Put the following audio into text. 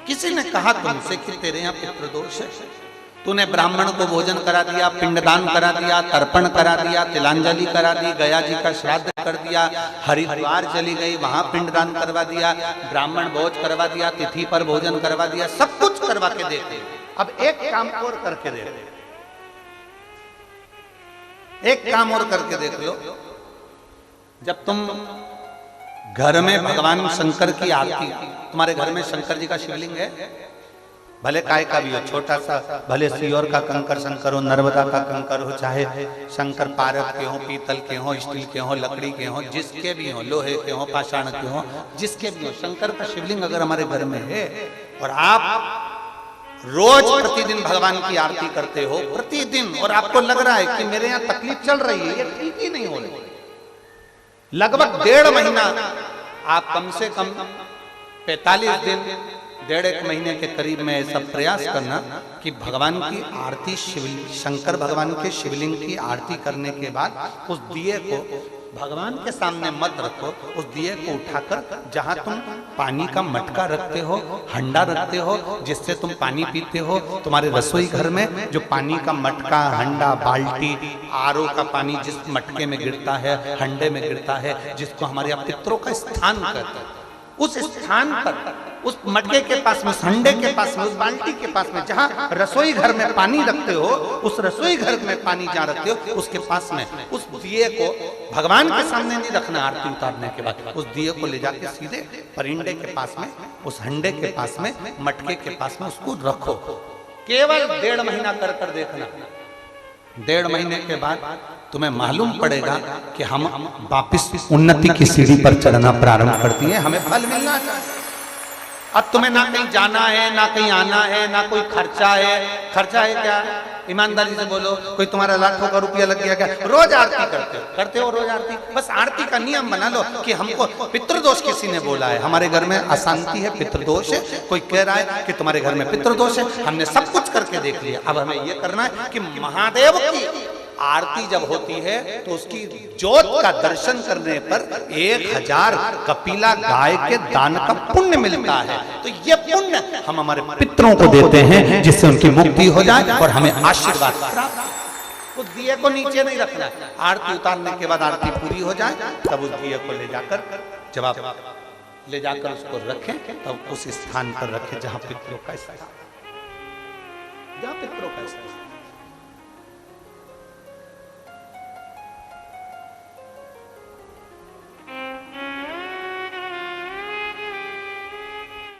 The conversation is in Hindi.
किसी ने कहा तुमसे कि तेरे यहाँ पितृदोष है, तूने ब्राह्मण को भोजन करा दिया, पिंडदान करा दिया, तर्पण करा दिया, तिलांजलि करा दी, गया जी का श्राद्ध कर दिया, हरिद्वार चली गई वहां पिंडदान करवा दिया, ब्राह्मण भोज करवा दिया, तिथि पर भोजन करवा दिया, सब कुछ करवा के देते। अब एक काम और करके देख, एक काम और करके देख लो। जब तुम घर में भगवान शंकर की आरती, तुम्हारे घर में शंकर जी का शिवलिंग है, भले काय का भी हो, छोटा सा, भले सियोर का कंकर शंकर हो, नर्मदा का कंकर हो, चाहे शंकर पारद के हो, पीतल के हो, स्टील के हो, लकड़ी के हो, जिसके भी हो, लोहे के हो, पाषाण के हो, जिसके भी हो, शंकर का शिवलिंग अगर हमारे घर में है और आप रोज प्रतिदिन भगवान की आरती करते हो प्रतिदिन, और आपको लग रहा है कि मेरे यहाँ तकलीफ चल रही है, ये ठीक ही नहीं हो रही, लगभग 1.5 महीना आप कम से कम 45 दिन, 1.5 महीने के करीब में ऐसा प्रयास करना कि भगवान की आरती, शिवलिंग, शंकर भगवान के शिवलिंग की आरती करने के बाद उस दिए को भगवान के सामने मत रखो, उस दिए को उठाकर जहां तुम पानी का मटका रखते हो, हंडा रखते हो, जिससे तुम पानी पीते हो, तुम्हारे रसोई घर में जो पानी का मटका, हंडा, बाल्टी, आरओ का पानी जिस मटके में गिरता है, हंडे में गिरता है, जिसको हमारे यहाँ पितरों का स्थान कहते हैं, उस स्थान पर, उस मटके के पास में, हंडे के पास में, उस बाल्टी के पास में, जहां रसोई घर में पानी रखते हो, उस रसोई घर में पानी जहां रखते हो, उसके पास में उस दिए को भगवान के सामने नहीं रखना। आरती उतारने के बाद उस दिए को ले जाके सीधे परिंडे के पास में, उस हंडे के पास में, मटके के पास में उसको रखो। केवल 1.5 महीना कर कर देखना। 1.5 महीने के बाद तुम्हें मालूम पड़ेगा कि हम वापिस उन्नति की सीढ़ी पर चढ़ना प्रारंभ कर दिए, हमें फल मिलना चाहिए। अब तुम्हें ना कहीं जाना है, ना कहीं आना है, ना कोई खर्चा है। खर्चा है क्या? ईमानदारी से बोलो, कोई तुम्हारा लाखों का रुपया लग गया क्या? रोज आरती करते हो रोज आरती। बस आरती का नियम बना लो कि हमको पितृदोष किसी ने बोला है, हमारे घर में अशांति है, पितृदोष है, कोई कह रहा है कि तुम्हारे घर में पितृदोष है, हमने सब कुछ करके देख लिया। अब हमें ये करना है कि महादेव की आरती जब होती है तो उसकी ज्योत का दर्शन करने पर 1000 कपिला गाय के दान का पुण्य मिलता है। तो ये पुण्य हम हमारे पितरों को देते हैं, जिससे उनकी मुक्ति हो जाए और हमें आशीर्वाद प्राप्त। उस दिए को नीचे नहीं रखना, आरती उतारने के बाद आरती पूरी हो जाए तब उस दिए को ले जाकर, जब आप ले जाकर उसको रखें तब उस स्थान पर रखें जहां पितरों का स्थान, जहां पितरों का स्थान।